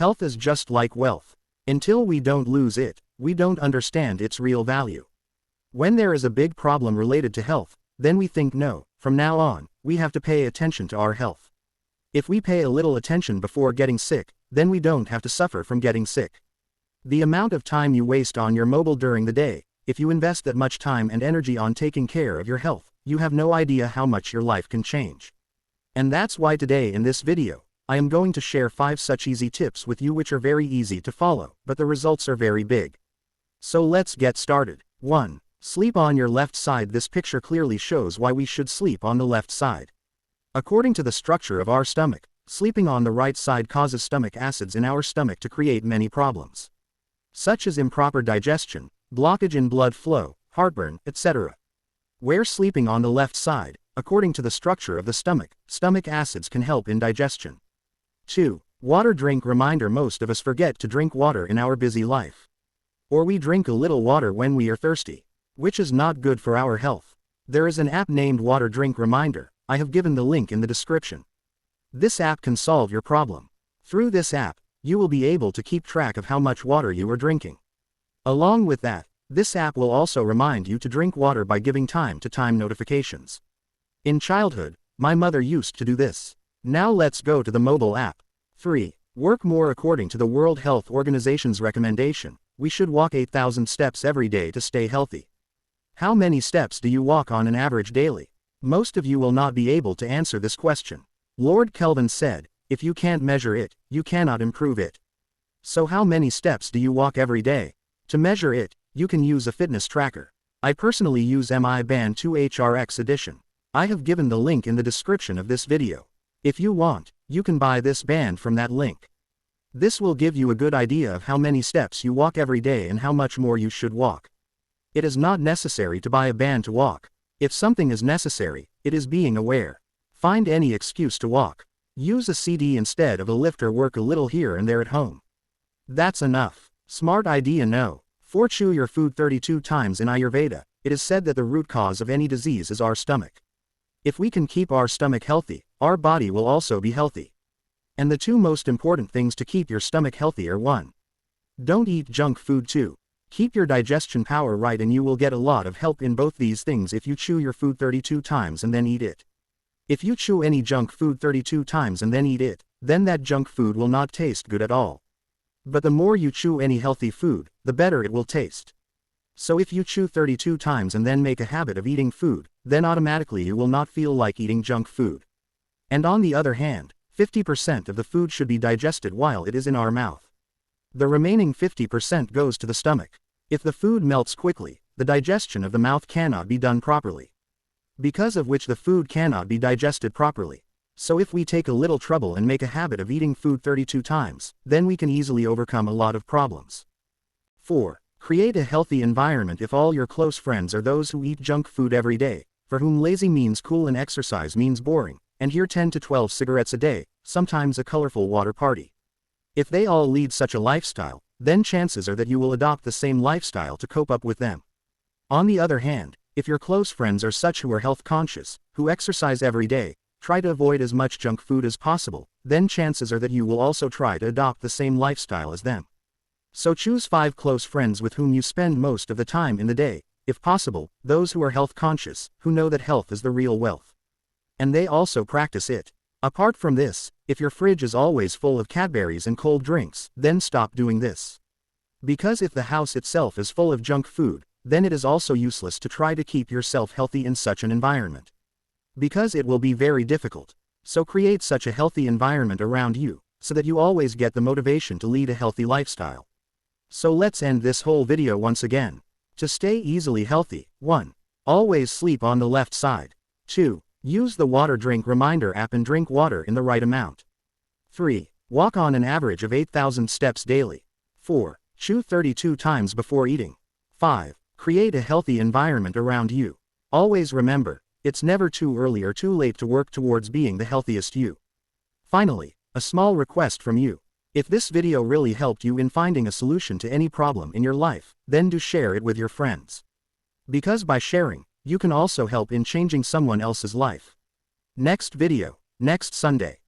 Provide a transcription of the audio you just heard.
Health is just like wealth. Until we don't lose it, we don't understand its real value. When there is a big problem related to health, then we think no, from now on, we have to pay attention to our health. If we pay a little attention before getting sick, then we don't have to suffer from getting sick. The amount of time you waste on your mobile during the day, if you invest that much time and energy on taking care of your health, you have no idea how much your life can change. And that's why today in this video, I am going to share 5 such easy tips with you which are very easy to follow, but the results are very big. So let's get started. 1. Sleep on your left side. This picture clearly shows why we should sleep on the left side. According to the structure of our stomach, sleeping on the right side causes stomach acids in our stomach to create many problems, such as improper digestion, blockage in blood flow, heartburn, etc. Where sleeping on the left side, according to the structure of the stomach acids can help in digestion. 2. Water drink reminder. Most of us forget to drink water in our busy life. Or we drink a little water when we are thirsty, which is not good for our health. There is an app named Water Drink Reminder. I have given the link in the description. This app can solve your problem. Through this app, you will be able to keep track of how much water you are drinking. Along with that, this app will also remind you to drink water by giving time-to-time notifications. In childhood, my mother used to do this. Now let's go to the mobile app. 3. Work more. According to the World Health Organization's recommendation, we should walk 8,000 steps every day to stay healthy. How many steps do you walk on an average daily? Most of you will not be able to answer this question. Lord Kelvin said, if you can't measure it, you cannot improve it. So how many steps do you walk every day? To measure it, you can use a fitness tracker. I personally use Mi Band 2 HRX edition. I have given the link in the description of this video. If you want, you can buy this band from that link. This will give you a good idea of how many steps you walk every day and how much more you should walk. It is not necessary to buy a band to walk. If something is necessary, it is being aware. Find any excuse to walk. Use a CD instead of a lift or work a little here and there at home. That's enough. Smart idea. No. 4. Chew your food 32 times. In Ayurveda, it is said that the root cause of any disease is our stomach. If we can keep our stomach healthy, our body will also be healthy. And the 2 most important things to keep your stomach healthy are 1. Don't eat junk food. 2. Keep your digestion power right, and you will get a lot of help in both these things if you chew your food 32 times and then eat it. If you chew any junk food 32 times and then eat it, then that junk food will not taste good at all. But the more you chew any healthy food, the better it will taste. So if you chew 32 times and then make a habit of eating food, then automatically you will not feel like eating junk food. And on the other hand, 50% of the food should be digested while it is in our mouth. The remaining 50% goes to the stomach. If the food melts quickly, the digestion of the mouth cannot be done properly, because of which the food cannot be digested properly. So if we take a little trouble and make a habit of eating food 32 times, then we can easily overcome a lot of problems. 4. Create a healthy environment. If all your close friends are those who eat junk food every day, for whom lazy means cool and exercise means boring, and hear 10 to 12 cigarettes a day, sometimes a colorful water party. If they all lead such a lifestyle, then chances are that you will adopt the same lifestyle to cope up with them. On the other hand, if your close friends are such who are health conscious, who exercise every day, try to avoid as much junk food as possible, then chances are that you will also try to adopt the same lifestyle as them. So choose 5 close friends with whom you spend most of the time in the day, if possible, those who are health conscious, who know that health is the real wealth. And they also practice it. Apart from this, if your fridge is always full of Cadbury's and cold drinks, then stop doing this. Because if the house itself is full of junk food, then it is also useless to try to keep yourself healthy in such an environment. Because it will be very difficult. So create such a healthy environment around you, so that you always get the motivation to lead a healthy lifestyle. So let's end this whole video once again. To stay easily healthy, 1. Always sleep on the left side. 2. Use the Water Drink Reminder app and drink water in the right amount. 3. Walk on an average of 8,000 steps daily. 4. Chew 32 times before eating. 5. Create a healthy environment around you. Always remember, it's never too early or too late to work towards being the healthiest you. Finally, a small request from you. If this video really helped you in finding a solution to any problem in your life, then do share it with your friends. Because by sharing, you can also help in changing someone else's life. Next video, next Sunday.